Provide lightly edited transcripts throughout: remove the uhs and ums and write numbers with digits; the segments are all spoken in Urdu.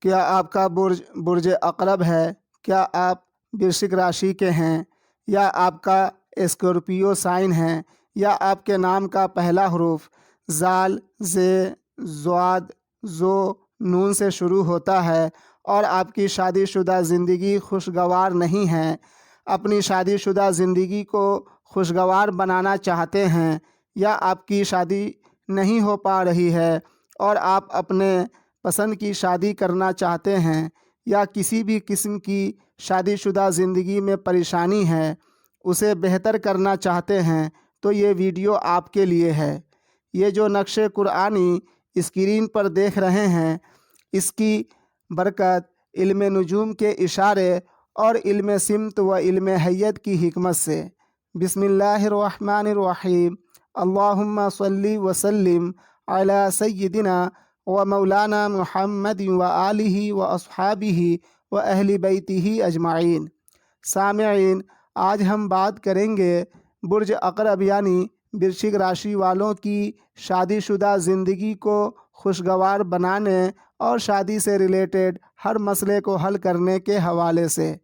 کیا آپ کا برج برج عقرب ہے؟ کیا آپ ورشک راشی کے ہیں؟ یا آپ کا اسکورپیو سائن ہے؟ یا آپ کے نام کا پہلا حروف زال، زے، زواد، زو، نون سے شروع ہوتا ہے اور آپ کی شادی شدہ زندگی خوشگوار نہیں ہے؟ اپنی شادی شدہ زندگی کو خوشگوار بنانا چاہتے ہیں، یا آپ کی شادی نہیں ہو پا رہی ہے اور آپ اپنے پسند کی شادی کرنا چاہتے ہیں، یا کسی بھی قسم کی شادی شدہ زندگی میں پریشانی ہے، اسے بہتر کرنا چاہتے ہیں، تو یہ ویڈیو آپ کے لیے ہے۔ یہ جو نقش قرآنی اسکرین پر دیکھ رہے ہیں، اس کی برکت علم نجوم کے اشارے اور علم سمت و علم حیت کی حکمت سے۔ بسم اللہ الرحمن الرحیم۔ اللہم صلی وسلم علی سیدنا و مولانا محمد و آلہ و اصحابہ و اہل بیتہ اجمعین۔ سامعین، آج ہم بات کریں گے برج عقرب یعنی ورشک راشی والوں کی شادی شدہ زندگی کو خوشگوار بنانے اور شادی سے ریلیٹڈ ہر مسئلے کو حل کرنے کے حوالے سے۔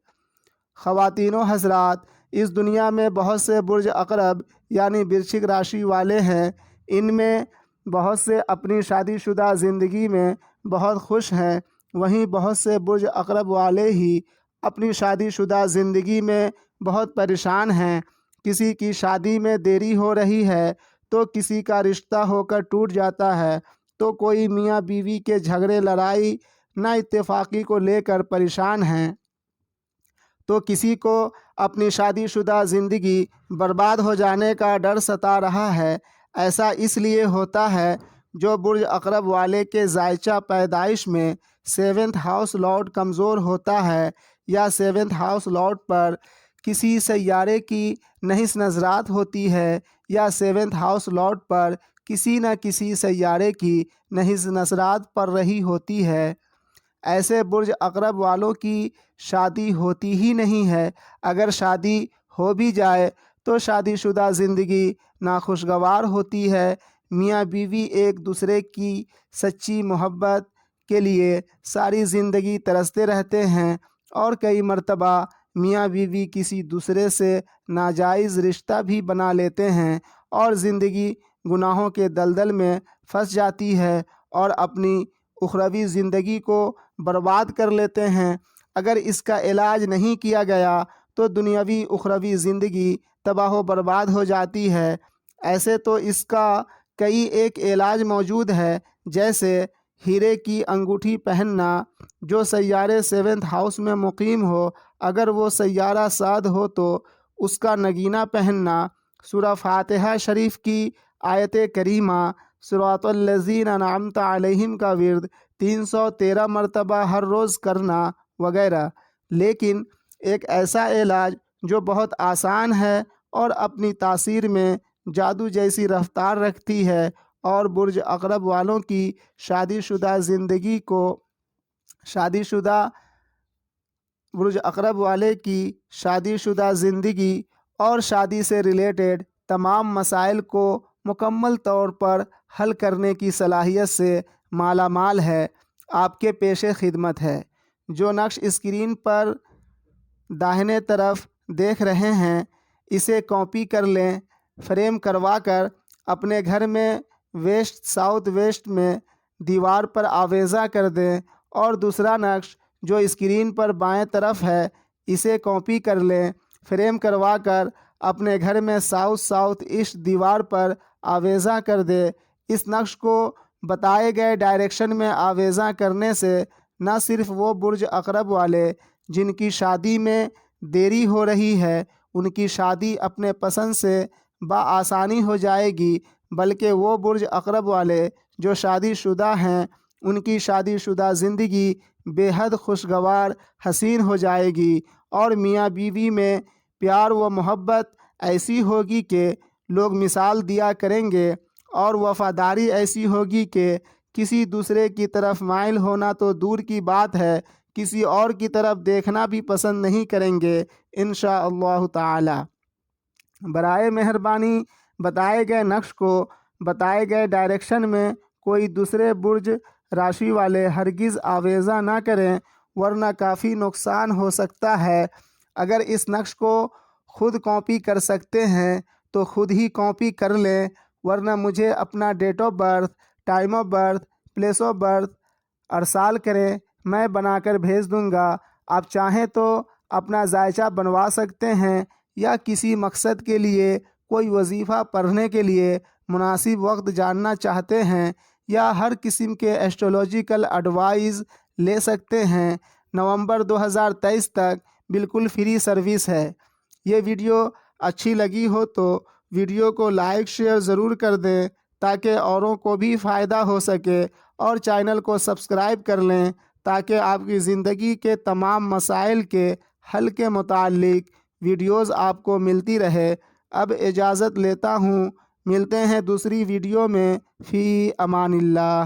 خواتین و حضرات، اس دنیا میں بہت سے برج عقرب یعنی ورشک راشی والے ہیں۔ ان میں بہت سے اپنی شادی شدہ زندگی میں بہت خوش ہیں، وہیں بہت سے برج عقرب والے ہی اپنی شادی شدہ زندگی میں بہت پریشان ہیں۔ کسی کی شادی میں دیری ہو رہی ہے تو کسی کا رشتہ ہو کر ٹوٹ جاتا ہے، تو کوئی میاں بیوی کے جھگڑے، لڑائی، نا اتفاقی کو لے کر پریشان ہیں، تو کسی کو اپنی شادی شدہ زندگی برباد ہو جانے کا ڈر ستا رہا ہے۔ ایسا اس لیے ہوتا ہے جو برج عقرب والے کے ذائچہ پیدائش میں 7th ہاؤس لارڈ کمزور ہوتا ہے، یا 7th ہاؤس لارڈ پر کسی سیارے کی نحس نظرات ہوتی ہے، یا 7th ہاؤس لارڈ پر کسی نہ کسی سیارے کی نحس نظرات پڑ رہی ہوتی ہے۔ ایسے برج عقرب والوں کی شادی ہوتی ہی نہیں ہے۔ اگر شادی ہو بھی جائے تو شادی شدہ زندگی ناخوشگوار ہوتی ہے۔ میاں بیوی ایک دوسرے کی سچی محبت کے لیے ساری زندگی ترستے رہتے ہیں، اور کئی مرتبہ میاں بیوی کسی دوسرے سے ناجائز رشتہ بھی بنا لیتے ہیں، اور زندگی گناہوں کے دلدل میں پھنس جاتی ہے اور اپنی اخروی زندگی کو برباد کر لیتے ہیں۔ اگر اس کا علاج نہیں کیا گیا تو دنیاوی اخروی زندگی تباہ و برباد ہو جاتی ہے۔ ایسے تو اس کا کئی ایک علاج موجود ہے، جیسے ہیرے کی انگوٹھی پہننا۔ جو سیارے 7th ہاؤس میں مقیم ہو، اگر وہ سیارہ صاد ہو تو اس کا نگینہ پہننا۔ سورہ فاتحہ شریف کی آیت کریمہ صراط الذین انعمت علیہم کا ورد 313 مرتبہ ہر روز کرنا وغیرہ۔ لیکن ایک ایسا علاج جو بہت آسان ہے اور اپنی تاثیر میں جادو جیسی رفتار رکھتی ہے، اور برج عقرب والوں کی شادی شدہ زندگی کو برج عقرب والے کی شادی شدہ زندگی اور شادی سے ریلیٹڈ تمام مسائل کو مکمل طور پر حل کرنے کی صلاحیت سے مالا مال ہے، آپ کے پیش خدمت ہے۔ جو نقش اسکرین پر داہنے طرف دیکھ رہے ہیں، اسے کاپی کر لیں، فریم کروا کر اپنے گھر میں ویسٹ ساؤتھ ویسٹ میں دیوار پر آویزاں کر دیں، اور دوسرا نقش جو اسکرین پر بائیں طرف ہے، اسے کاپی کر لیں، فریم کروا کر اپنے گھر میں ساؤتھ ایسٹ دیوار پر آویزاں کر دیں۔ اس نقش کو بتائے گئے ڈائریکشن میں آویزاں کرنے سے نہ صرف وہ برج عقرب والے جن کی شادی میں دیری ہو رہی ہے، ان کی شادی اپنے پسند سے بآسانی ہو جائے گی، بلکہ وہ برج عقرب والے جو شادی شدہ ہیں، ان کی شادی شدہ زندگی بے حد خوشگوار، حسین ہو جائے گی، اور میاں بیوی میں پیار و محبت ایسی ہوگی کہ لوگ مثال دیا کریں گے، اور وفاداری ایسی ہوگی کہ کسی دوسرے کی طرف مائل ہونا تو دور کی بات ہے، کسی اور کی طرف دیکھنا بھی پسند نہیں کریں گے انشاءاللہ تعالی۔ برائے مہربانی بتائے گئے نقش کو بتائے گئے ڈائریکشن میں کوئی دوسرے برج راشی والے ہرگز آویزہ نہ کریں ورنہ کافی نقصان ہو سکتا ہے۔ اگر اس نقش کو خود کاپی کر سکتے ہیں تو خود ہی کاپی کر لیں، ورنہ مجھے اپنا date of birth, time of birth, place of birth ارسال کریں، میں بنا کر بھیج دوں گا۔ آپ چاہیں تو اپنا ذائچہ بنوا سکتے ہیں، یا کسی مقصد کے لیے کوئی وظیفہ پڑھنے کے لیے مناسب وقت جاننا چاہتے ہیں، یا ہر قسم کے ایسٹرولوجیکل ایڈوائز لے سکتے ہیں۔ نومبر 2023 تک بالکل فری سروس ہے۔ یہ ویڈیو اچھی لگی ہو تو ویڈیو کو لائک شیئر ضرور کر دیں تاکہ اوروں کو بھی فائدہ ہو سکے، اور چینل کو سبسکرائب کر لیں تاکہ آپ کی زندگی کے تمام مسائل کے حل کے متعلق ویڈیوز آپ کو ملتی رہے۔ اب اجازت لیتا ہوں، ملتے ہیں دوسری ویڈیو میں۔ فی امان اللہ۔